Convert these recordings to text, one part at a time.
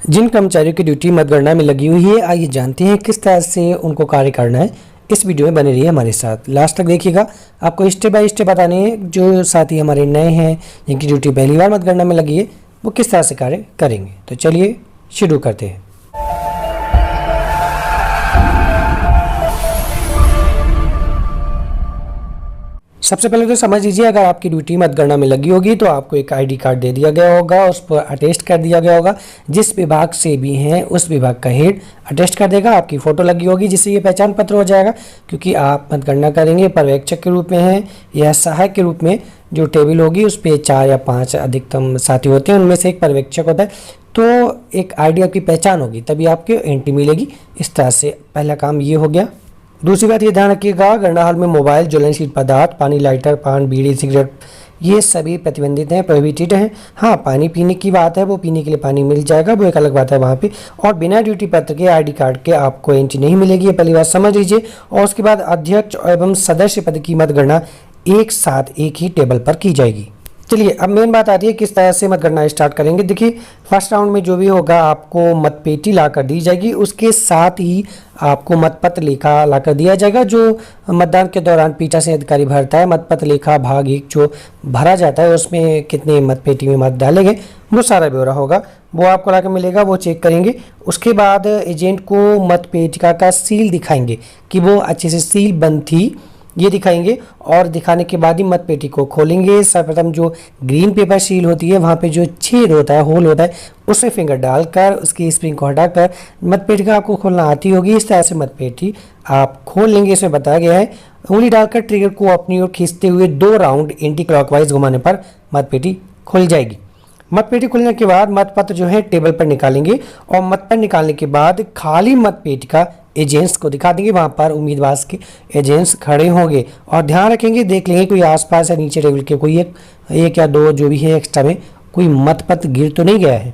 जिन कर्मचारियों की ड्यूटी मतगणना में लगी हुई है, आइए जानते हैं किस तरह से उनको कार्य करना है। इस वीडियो में बने रहिए हमारे साथ, लास्ट तक देखिएगा। आपको स्टेप बाय स्टेप बताने हैं। जो साथी हमारे नए हैं, जिनकी ड्यूटी पहली बार मतगणना में लगी है, वो किस तरह से कार्य करेंगे। तो चलिए शुरू करते हैं। सबसे पहले तो समझ लीजिए, अगर आपकी ड्यूटी मतगणना में लगी होगी तो आपको एक आईडी कार्ड दे दिया गया होगा, उस पर अटेस्ट कर दिया गया होगा। जिस विभाग से भी हैं उस विभाग का हेड अटेस्ट कर देगा। आपकी फ़ोटो लगी होगी, जिससे ये पहचान पत्र हो जाएगा, क्योंकि आप मतगणना करेंगे पर्यवेक्षक के रूप में हैं या सहायक के रूप में। जो टेबल होगी उस पर 4 या 5 अधिकतम साथी होते हैं, उनमें से एक पर्यवेक्षक होता है। तो एक आईडी आपकी पहचान होगी, तभी आपको एंट्री मिलेगी। इस तरह से पहला काम ये हो गया। दूसरी बात ये ध्यान रखिएगा, गणना हॉल में मोबाइल, ज्वलनशील पदार्थ, पानी, लाइटर, पान, बीड़ी, सिगरेट, ये सभी प्रतिबंधित हैं, प्रोहिबिटेड हैं। हाँ, पानी पीने की बात है, वो पीने के लिए पानी मिल जाएगा, वो एक अलग बात है वहाँ पे। और बिना ड्यूटी पत्र के आईडी कार्ड के आपको एंट्री नहीं मिलेगी, ये पहली बात समझ लीजिए। और उसके बाद अध्यक्ष एवं सदस्य पद की मतगणना एक साथ एक ही टेबल पर की जाएगी। चलिए अब मेन बात आती है किस तरह से मतगणना स्टार्ट करेंगे। देखिए, फर्स्ट राउंड में जो भी होगा आपको मतपेटी लाकर दी जाएगी, उसके साथ ही आपको मतपत्र लेखा लाकर दिया जाएगा। जो मतदान के दौरान पीठासीन अधिकारी भरता है, मतपत्र लेखा भाग 1 जो भरा जाता है, उसमें कितने मतपेटी में मत डाले गए, वो सारा ब्यौरा होगा, वो आपको लाकर मिलेगा, वो चेक करेंगे। उसके बाद एजेंट को मतपेटिका का सील दिखाएंगे कि वो अच्छे से सील बंद थी, ये दिखाएंगे। और दिखाने के बाद ही मतपेटी को खोलेंगे। सर्वप्रथम जो ग्रीन पेपर सील होती है, वहाँ पे जो छेद होता है, होल होता है, उसमें फिंगर डालकर उसकी स्प्रिंग को हटाकर मतपेटी का आपको खोलना आती होगी। इस तरह से मतपेटी आप खोल लेंगे। इसमें बताया गया है, उंगली डालकर ट्रिगर को अपनी ओर खींचते हुए 2 राउंड एंटी क्लॉकवाइज घुमाने पर मतपेटी खुल जाएगी। मतपेटी खुलने के बाद मतपत्र जो है टेबल पर निकालेंगे, और मतपत्र निकालने के बाद खाली मतपेटी का एजेंट्स को दिखा देंगे। वहाँ पर उम्मीदवार के एजेंट्स खड़े होंगे और ध्यान रखेंगे, देख लेंगे कोई आसपास या नीचे टेबल के कोई एक या 2 जो भी है एक्स्ट्रा में कोई मतपत्र गिर तो नहीं गया है।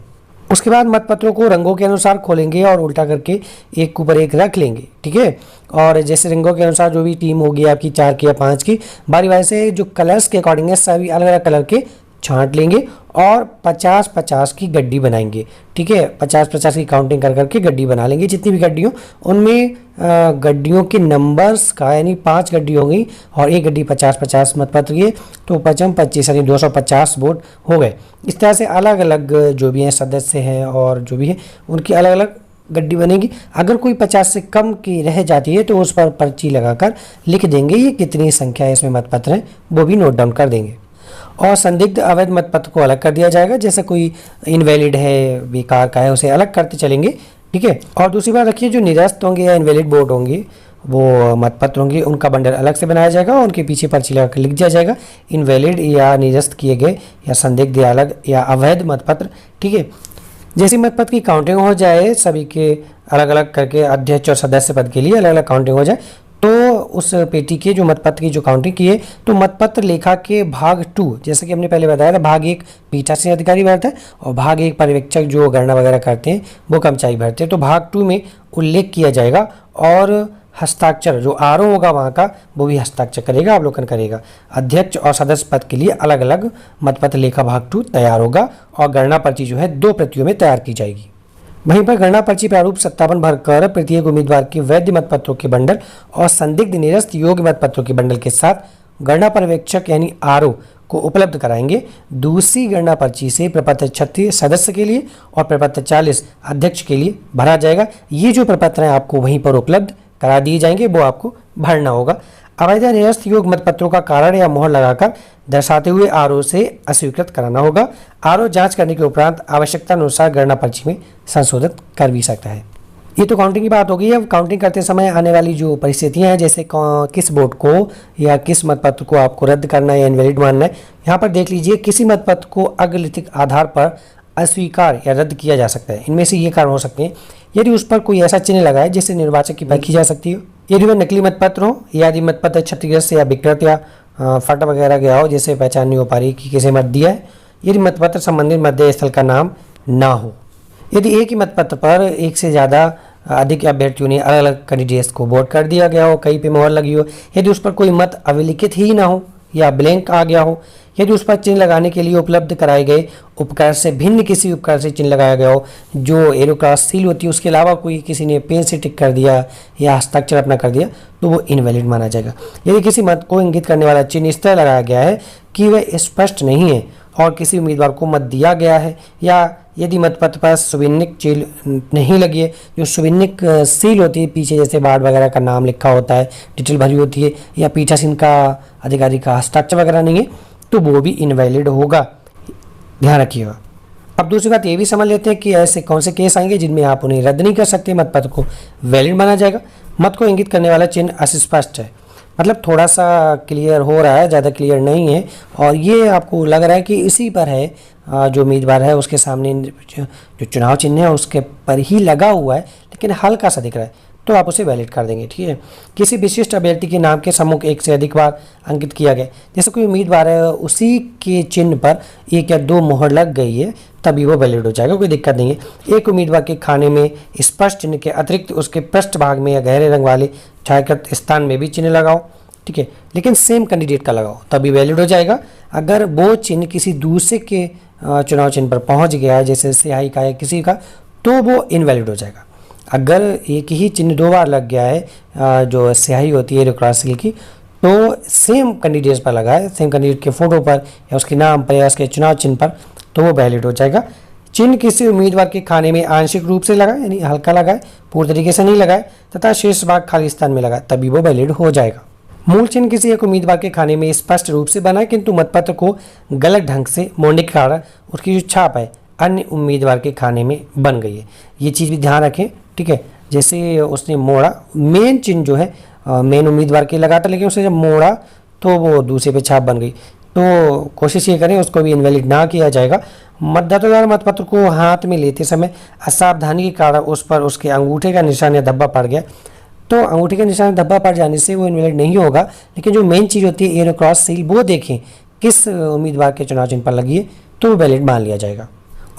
उसके बाद मतपत्रों को रंगों के अनुसार खोलेंगे और उल्टा करके एक ऊपर एक रख लेंगे, ठीक है। और जैसे रंगों के अनुसार जो भी टीम होगी आपकी 4 की या 5 की, बारी बारी से जो कलर्स के अकॉर्डिंग है सभी अलग अलग कलर के छांट लेंगे और 50-50 की गड्डी बनाएंगे, ठीक है। 50-50 की काउंटिंग कर करके गड्डी बना लेंगे। जितनी भी गड्डी हो उनमें गड्डियों के नंबर्स का, यानी 5 गड्डी हो गई और एक गड्डी 50-50 मतपत्र की, तो 55-25 यानी 250 वोट हो गए। इस तरह से अलग अलग जो भी हैं सदस्य हैं और जो भी है उनकी अलग अलग गड्डी बनेगी। अगर कोई 50 से कम की रह जाती है तो उस पर पर्ची लगाकर लिख देंगे ये कितनी संख्या है इसमें मतपत्र हैं, वो भी नोट डाउन कर देंगे। और संदिग्ध अवैध मतपत्र को अलग कर दिया जाएगा। जैसे कोई इनवैलिड है, बेकार का है, उसे अलग करते चलेंगे, ठीक है। और दूसरी बात रखिए, जो निरस्त होंगे या इनवैलिड वोट होंगे, वो मतपत्र होंगे, उनका बंडल अलग से बनाया जाएगा और उनके पीछे पर्ची लगाकर लिख दिया जाएगा इनवैलिड या निरस्त किए गए या संदिग्ध या अलग या अवैध मतपत्र, ठीक है। जैसे मतपत्र की काउंटिंग हो जाए, सभी के अलग अलग करके अध्यक्ष और सदस्य पद के लिए अलग अलग काउंटिंग हो जाए, तो उस पेटी के जो मतपत्र की जो काउंटिंग की है, तो मतपत्र लेखा के भाग 2, जैसे कि हमने पहले बताया था, भाग 1 पीठासीन अधिकारी भरता है और भाग 1 पर्यवेक्षक जो गणना वगैरह करते हैं वो कर्मचारी भरते हैं। तो भाग 2 में उल्लेख किया जाएगा और हस्ताक्षर जो आरओ होगा वहाँ का, वो भी हस्ताक्षर करेगा, अवलोकन करेगा। अध्यक्ष और सदस्य पद के लिए अलग अलग मतपत्र लेखा भाग 2 तैयार होगा और गणना पर्ची जो है 2 प्रतियों में तैयार की जाएगी। वहीं पर गणना पर्ची प्रारूप 57 भरकर प्रत्येक उम्मीदवार के वैध मतपत्रों के बंडल और संदिग्ध निरस्त योग्य मतपत्रों के बंडल के साथ गणना पर्यवेक्षक यानी आरओ को उपलब्ध कराएंगे। दूसरी गणना पर्ची से प्रपत्र 36 सदस्य के लिए और प्रपत्र 40 अध्यक्ष के लिए भरा जाएगा। ये जो प्रपत्र हैं आपको वहीं पर उपलब्ध करा दिए जाएंगे, वो आपको भरना होगा। अवैध निरस्त योग्य मतपत्रों का कारण या मोहर लगाकर दर्शाते हुए आरओ से अस्वीकृत कराना होगा। आरओ जांच करने के उपरांत आवश्यकता अनुसार गणना पर्ची में संशोधित कर भी सकता है। ये तो काउंटिंग की बात होगी। अब काउंटिंग करते समय आने वाली जो परिस्थितियां हैं, जैसे किस वोट को या किस मतपत्र को आपको रद्द करना है या इनवैलिड मानना है, यहाँ पर देख लीजिए। किसी मतपत्र को अग्रलिखित आधार पर अस्वीकार या रद्द किया जा सकता है। इनमें से ये कारण हो सकते हैं, यदि उस पर कोई ऐसा चिन्ह लगा है जिससे निर्वाचक की परखी जा सकती हो, यदि वह नकली मतपत्र हो, यदि मतपत्र क्षतिग्रस्त या विकृत या फट वगैरह गया हो, जैसे पहचान नहीं हो पा रही कि किसे मत दिया है, यदि मतपत्र संबंधित मतदेय स्थल का नाम ना हो, यदि एक ही मतपत्र पर एक से ज़्यादा अधिक अभ्यर्थियों ने अलग अलग कैंडिडेट्स को वोट कर दिया गया हो, कहीं पे मोहर लगी हो, यदि उस पर कोई मत अविलिखित ही ना हो, या ब्लैंक आ गया हो, यदि उस पर चिन्ह लगाने के लिए उपलब्ध कराए गए उपकरण से भिन्न किसी उपकरण से चिन्ह लगाया गया हो, जो एरो क्रॉस सील होती है उसके अलावा कोई किसी ने पेन से टिक कर दिया या हस्ताक्षर अपना कर दिया, तो वो इनवैलिड माना जाएगा। यदि किसी मत को इंगित करने वाला चिन्ह इस तरह लगाया गया है कि वह स्पष्ट नहीं है और किसी उम्मीदवार को मत दिया गया है, या यदि मतपत्र पर सुविन्निक सील नहीं लगी है, जो सुविन्निक सील होती है पीछे जैसे वार्ड वगैरह का नाम लिखा होता है, डिटेल भरी होती है, या पीठासीन का अधिकारी का हस्ताक्षर वगैरह नहीं है, तो वो भी इनवैलिड होगा, ध्यान रखिएगा। अब दूसरी बात ये भी समझ लेते हैं कि ऐसे कौन से केस आएंगे जिनमें आप उन्हें रद्द नहीं कर सकते, मतपत्र को वैलिड माना जाएगा। मत को इंगित करने वाला चिन्ह अस्पष्ट है, मतलब थोड़ा सा क्लियर हो रहा है, ज़्यादा क्लियर नहीं है, और ये आपको लग रहा है कि इसी पर है, जो उम्मीदवार है उसके सामने जो चुनाव चिन्ह है उसके पर ही लगा हुआ है, लेकिन हल्का सा दिख रहा है, तो आप उसे वैलिड कर देंगे, ठीक है। किसी विशिष्ट अभ्यर्थी के नाम के सम्मुख एक से अधिक बार अंकित किया गया, जैसे कोई उम्मीदवार है उसी के चिन्ह पर 1 या 2 मोहर लग गई है, तभी वो वैलिड हो जाएगा, कोई दिक्कत नहीं है। एक उम्मीदवार के खाने में स्पष्ट चिन्ह के अतिरिक्त उसके पृष्ठ भाग में या गहरे रंग वाले छायाकृत स्थान में भी चिन्ह लगाओ, ठीक है, लेकिन सेम कैंडिडेट का लगाओ, तभी वैलिड हो जाएगा। अगर वो चिन्ह किसी दूसरे के चुनाव चिन्ह पर पहुंच गया है, जैसे स्याही का या किसी का, तो वो इनवैलिड हो जाएगा। अगर एक ही चिन्ह 2 बार लग गया है, जो स्याही होती है क्रॉस सील की, तो सेम कैंडिडेट पर लगा है, सेम कैंडिडेट के फोटो पर या उसके नाम पर या उसके चुनाव चिन्ह पर, तो वो वैलिड हो जाएगा। चिन्ह किसी उम्मीदवार के खाने में आंशिक रूप से लगाए, यानी हल्का लगाए, पूर्ण तरीके से नहीं लगाए, तथा शेष भाग खाली स्थान में लगाए, तभी वो वैलिड हो जाएगा। मूल चिन्ह किसी एक उम्मीदवार के खाने में स्पष्ट रूप से बना, किंतु मतपत्र को गलत ढंग से मोड़ने के कारण उसकी जो छाप है अन्य उम्मीदवार के खाने में बन गई है, ये चीज़ भी ध्यान रखें, ठीक है। जैसे उसने मोड़ा, मेन चिन्ह जो है मेन उम्मीदवार के लगा था, लेकिन उसने जब मोड़ा तो वो दूसरे पे छाप बन गई, तो कोशिश ये करें उसको भी इनवैलिड ना किया जाएगा। मतदाता द्वारा मतपत्र को हाथ में लेते समय असावधानी के कारण उस पर उसके अंगूठे का निशान या धब्बा पड़ गया, तो अंगूठे का निशान धब्बा पड़ जाने से वो इनवैलिड नहीं होगा, लेकिन जो मेन चीज़ होती है एरो क्रॉस सील, वो देखें किस उम्मीदवार के चुनाव चिन्ह पर लगी है, तो वो वैलिड मान लिया जाएगा।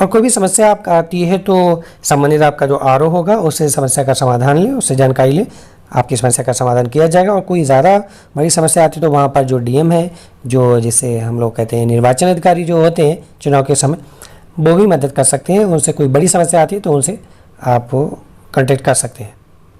और कोई भी समस्या आपका आती है तो संबंधित आपका जो आरओ होगा उससे समस्या का समाधान लें, उससे जानकारी लें, आपकी समस्या का समाधान किया जाएगा। और कोई ज़्यादा बड़ी समस्या आती है तो वहाँ पर जो डीएम है, जो जिसे हम लोग कहते हैं निर्वाचन अधिकारी जो होते हैं चुनाव के समय, वो भी मदद कर सकते हैं। उनसे कोई बड़ी समस्या आती है तो उनसे आप कांटेक्ट कर सकते हैं।